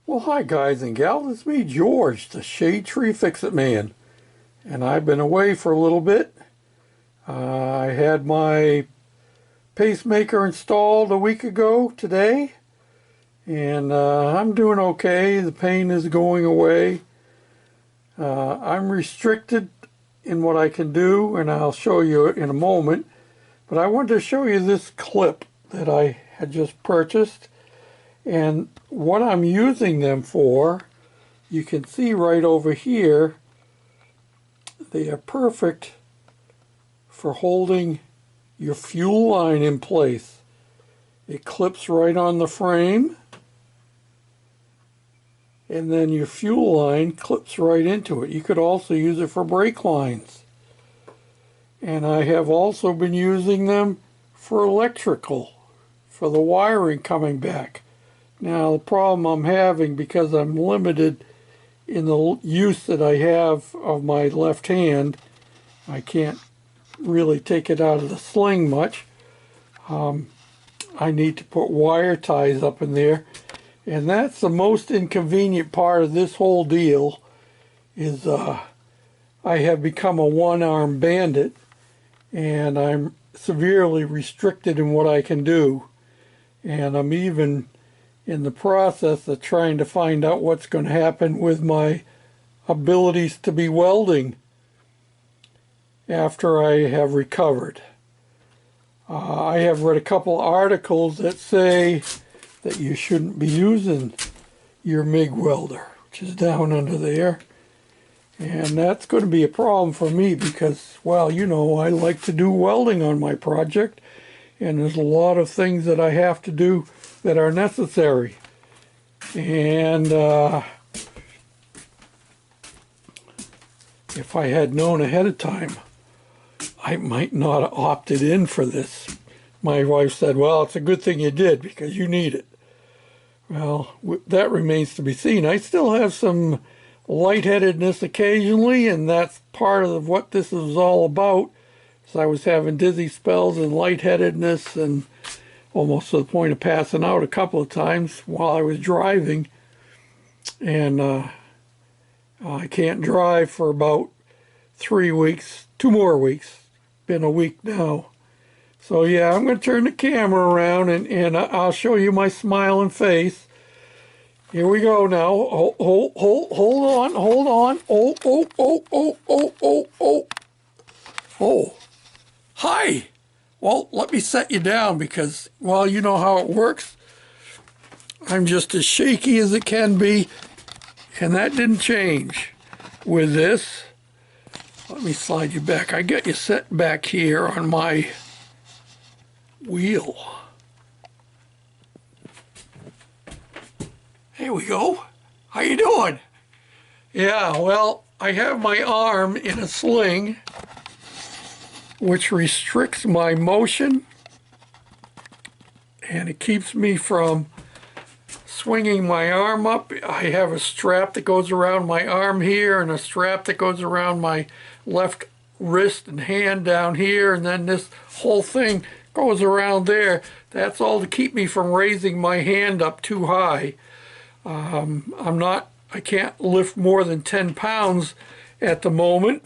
Well, hi guys and gals, it's me, George, the Shade Tree Fix-It Man. And I've been away for a little bit. I had my pacemaker installed a week ago today. And I'm doing okay. The pain is going away. I'm restricted in what I can do, and I'll show you in a moment. But I wanted to show you this clip that I had just purchased. And what I'm using them for, you can see right over here, they are perfect for holding your fuel line in place. It clips right on the frame, and then your fuel line clips right into it. You could also use it for brake lines. And I have also been using them for electrical, for the wiring coming back. Now the problem I'm having, because I'm limited in the use that I have of my left hand, I can't really take it out of the sling much. I need to put wire ties up in there, and that's the most inconvenient part of this whole deal. Is I have become a one-arm bandit, and I'm severely restricted in what I can do, and I'm even in the process of trying to find out what's going to happen with my abilities to be welding after I have recovered. I have read a couple articles that say that you shouldn't be using your MIG welder, which is down under there. And that's going to be a problem for me because, well, you know, I like to do welding on my project, and there's a lot of things that I have to do that are necessary. And if I had known ahead of time, I might not have opted in for this. My wife said, well, it's a good thing you did because you need it. Well, that remains to be seen. I still have some lightheadedness occasionally, and that's part of what this is all about. So I was having dizzy spells and lightheadedness, and almost to the point of passing out a couple of times while I was driving. And I can't drive for about 3 weeks, 2 more weeks. Been a week now. So yeah, I'm going to turn the camera around, and I'll show you my smiling face. Here we go now. Hold on. Oh. Hi. Well, let me set you down because, well, you know how it works. I'm just as shaky as it can be, and that didn't change with this. Let me slide you back. I got you set back here on my wheel. There we go. How you doing? Yeah, well, I have my arm in a sling, which restricts my motion, and it keeps me from swinging my arm up. I have a strap that goes around my arm here, and a strap that goes around my left wrist and hand down here, and then this whole thing goes around there. That's all to keep me from raising my hand up too high. I can't lift more than 10 pounds at the moment.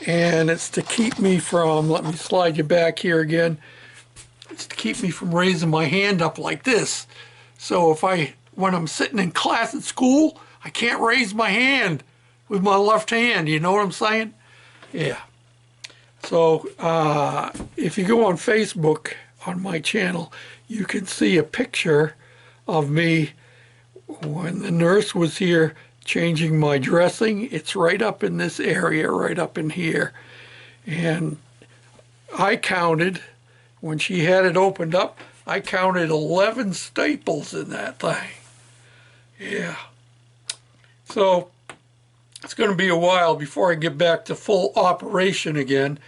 And it's to keep me from, let me slide you back here again, it's to keep me from raising my hand up like this. So when I'm sitting in class at school, I can't raise my hand with my left hand, you know what I'm saying? Yeah. So if you go on Facebook on my channel, you can see a picture of me when the nurse was here changing my dressing. It's right up in this area, right up in here. And I counted, when she had it opened up, I counted 11 staples in that thing. Yeah. So it's going to be a while before I get back to full operation again.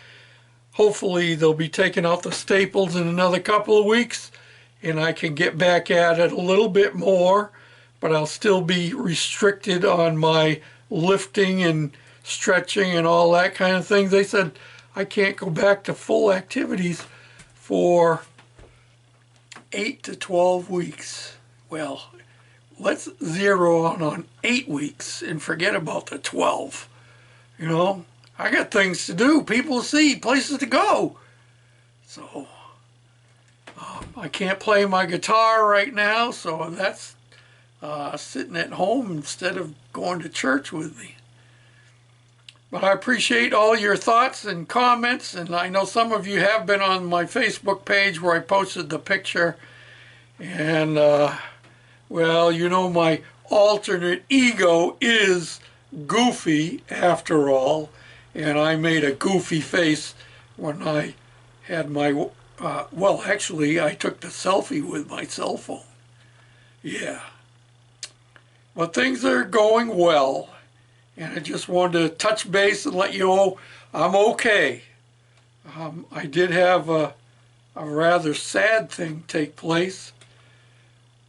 Hopefully they'll be taking out the staples in another couple of weeks, and I can get back at it a little bit more. But I'll still be restricted on my lifting and stretching and all that kind of thing. They said I can't go back to full activities for 8 to 12 weeks. Well, let's zero in on 8 weeks and forget about the 12. You know, I got things to do, people to see, places to go. So I can't play my guitar right now, so that's sitting at home instead of going to church with me. But I appreciate all your thoughts and comments, and I know some of you have been on my Facebook page where I posted the picture. And, well, you know, my alternate ego is Goofy after all, and I made a goofy face when I had my, well, actually, I took the selfie with my cell phone. Yeah. But things are going well. And I just wanted to touch base and let you know I'm okay. I did have a rather sad thing take place.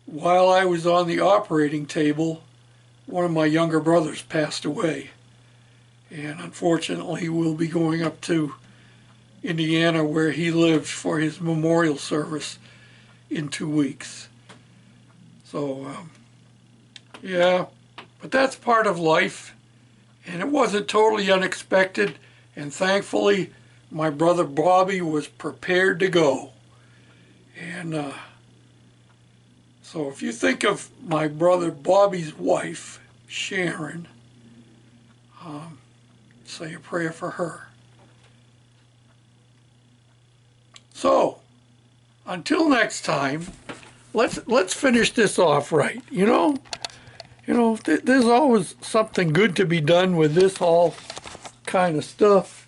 While I was on the operating table, one of my younger brothers passed away. And unfortunately, we'll be going up to Indiana where he lived for his memorial service in 2 weeks. So, yeah, but that's part of life. And it wasn't totally unexpected, and thankfully my brother Bobby was prepared to go. And so if you think of my brother Bobby's wife, Sharon, say a prayer for her. So, until next time, let's finish this off right, you know? You know, there's always something good to be done with this all kind of stuff.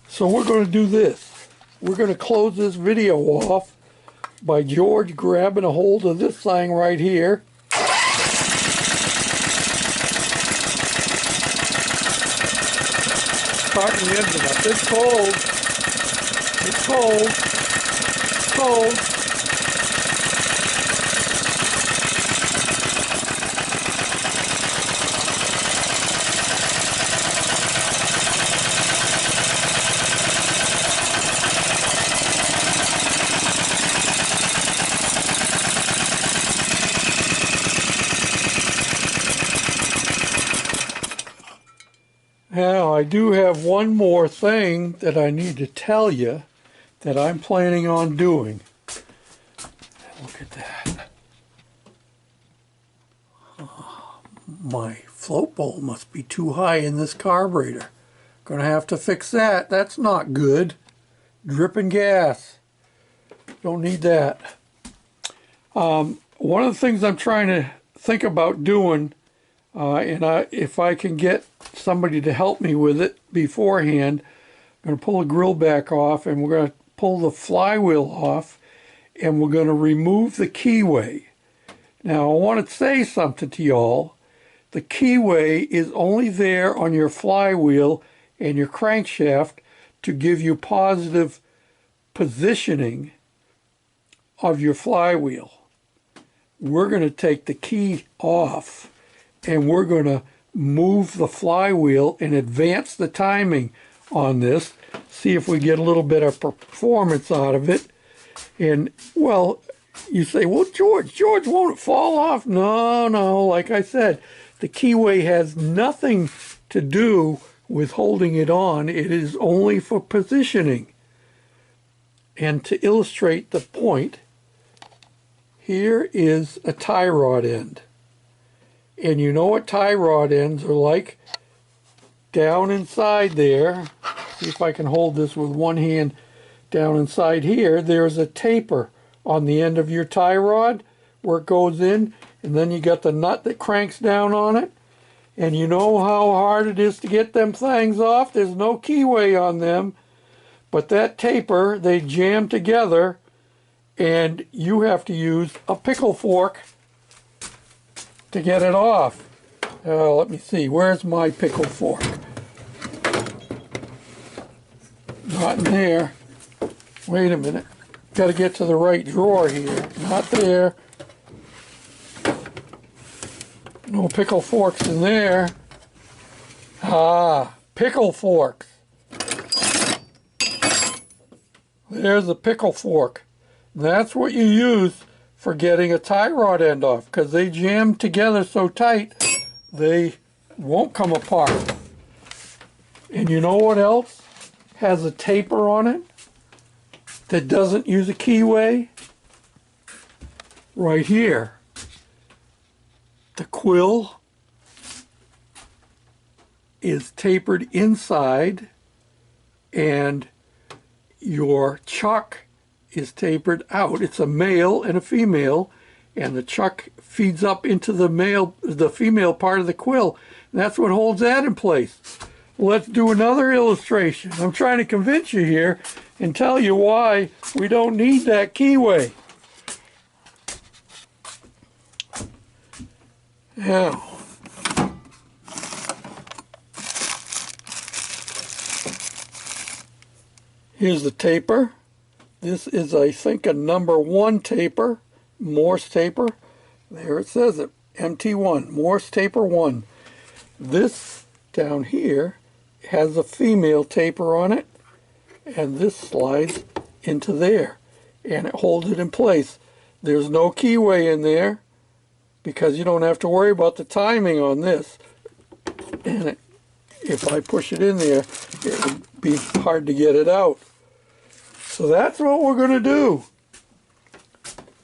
So we're going to do this. We're going to close this video off by George grabbing a hold of this thing right here. Starting the engine up. It's cold. It's cold. It's cold. Now, I do have one more thing that I need to tell you that I'm planning on doing. Look at that. Oh, my float bowl must be too high in this carburetor. Gonna have to fix that. That's not good. Dripping gas. Don't need that. One of the things I'm trying to think about doing, if I can get somebody to help me with it beforehand, I'm going to pull the grill back off, and we're going to pull the flywheel off, and we're going to remove the keyway. Now, I want to say something to y'all. The keyway is only there on your flywheel and your crankshaft to give you positive positioning of your flywheel. We're going to take the key off, and we're going to move the flywheel and advance the timing on this, see if we get a little bit of performance out of it. And, well, you say, well, George, won't it fall off? No, like I said, the keyway has nothing to do with holding it on. It is only for positioning. And to illustrate the point, here is a tie rod end. And you know what tie rod ends are like? Down inside there, see if I can hold this with one hand, down inside here, there's a taper on the end of your tie rod where it goes in, and then you got the nut that cranks down on it. And you know how hard it is to get them things off? There's no keyway on them, but that taper, they jam together, and you have to use a pickle fork to get it off. Let me see, where's my pickle fork? Not in there. Wait a minute. Got to get to the right drawer here. Not there. No pickle forks in there. Ah, pickle forks. There's a pickle fork. That's what you use for getting a tie rod end off, because they jam together so tight they won't come apart. And you know what else has a taper on it that doesn't use a keyway? Right here. The quill is tapered inside and your chuck is tapered out. It's a male and a female, and the chuck feeds up into the female part of the quill. And that's what holds that in place. Let's do another illustration. I'm trying to convince you here and tell you why we don't need that keyway. Now, here's the taper. This is, I think, a number 1 taper, Morse taper. There it says it, MT1, Morse taper 1. This down here has a female taper on it, and this slides into there, and it holds it in place. There's no keyway in there, because you don't have to worry about the timing on this. And if I push it in there, it would be hard to get it out. So that's what we're going to do.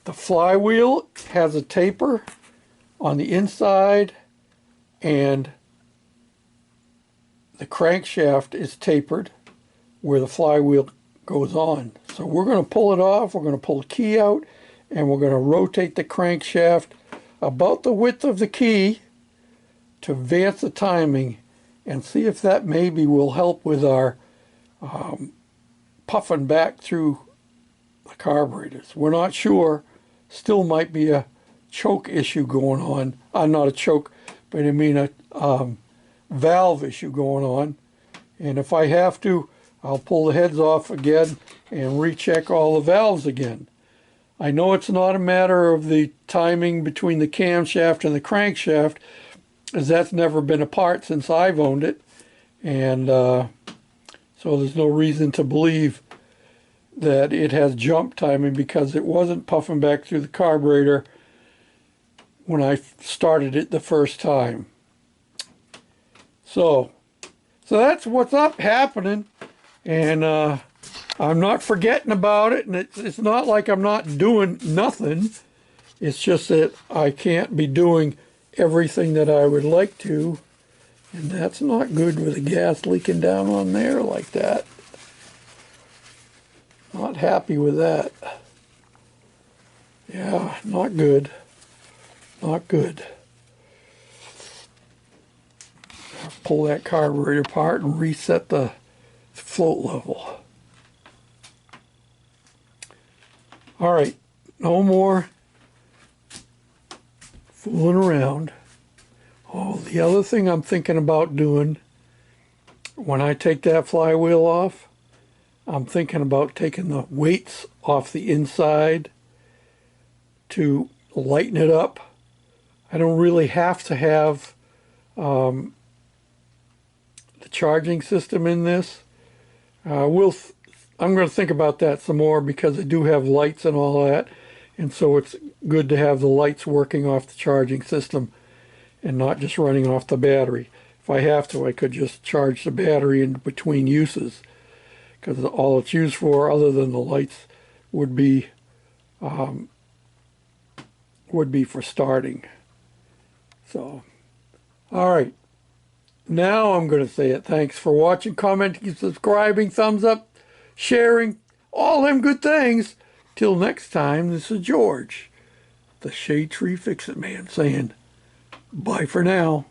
The flywheel has a taper on the inside, and the crankshaft is tapered where the flywheel goes on. So we're going to pull it off, we're going to pull the key out, and we're going to rotate the crankshaft about the width of the key to advance the timing, and see if that maybe will help with our puffing back through the carburetors. We're not sure. Still might be a choke issue going on. Not a choke, but I mean a valve issue going on. And if I have to, I'll pull the heads off again and recheck all the valves again. I know it's not a matter of the timing between the camshaft and the crankshaft, as that's never been apart since I've owned it. And so there's no reason to believe that it has jump timing, because it wasn't puffing back through the carburetor when I started it the first time. So that's what's happening, and I'm not forgetting about it, and it's not like I'm not doing nothing. It's just that I can't be doing everything that I would like to, and that's not good with the gas leaking down on there like that. Not happy with that. Yeah, not good. Not good. Pull that carburetor apart and reset the float level. All right, no more fooling around. Oh, the other thing I'm thinking about doing when I take that flywheel off, I'm thinking about taking the weights off the inside to lighten it up. I don't really have to have the charging system in this. I'm going to think about that some more, because I do have lights and all that, and so it's good to have the lights working off the charging system and not just running off the battery. If I have to, I could just charge the battery in between uses, because all it's used for, other than the lights, would be for starting. So, all right. Now I'm going to say it. Thanks for watching, commenting, subscribing, thumbs up, sharing, all them good things. Till next time, this is George, the Shade Tree Fix-It Man, saying bye for now.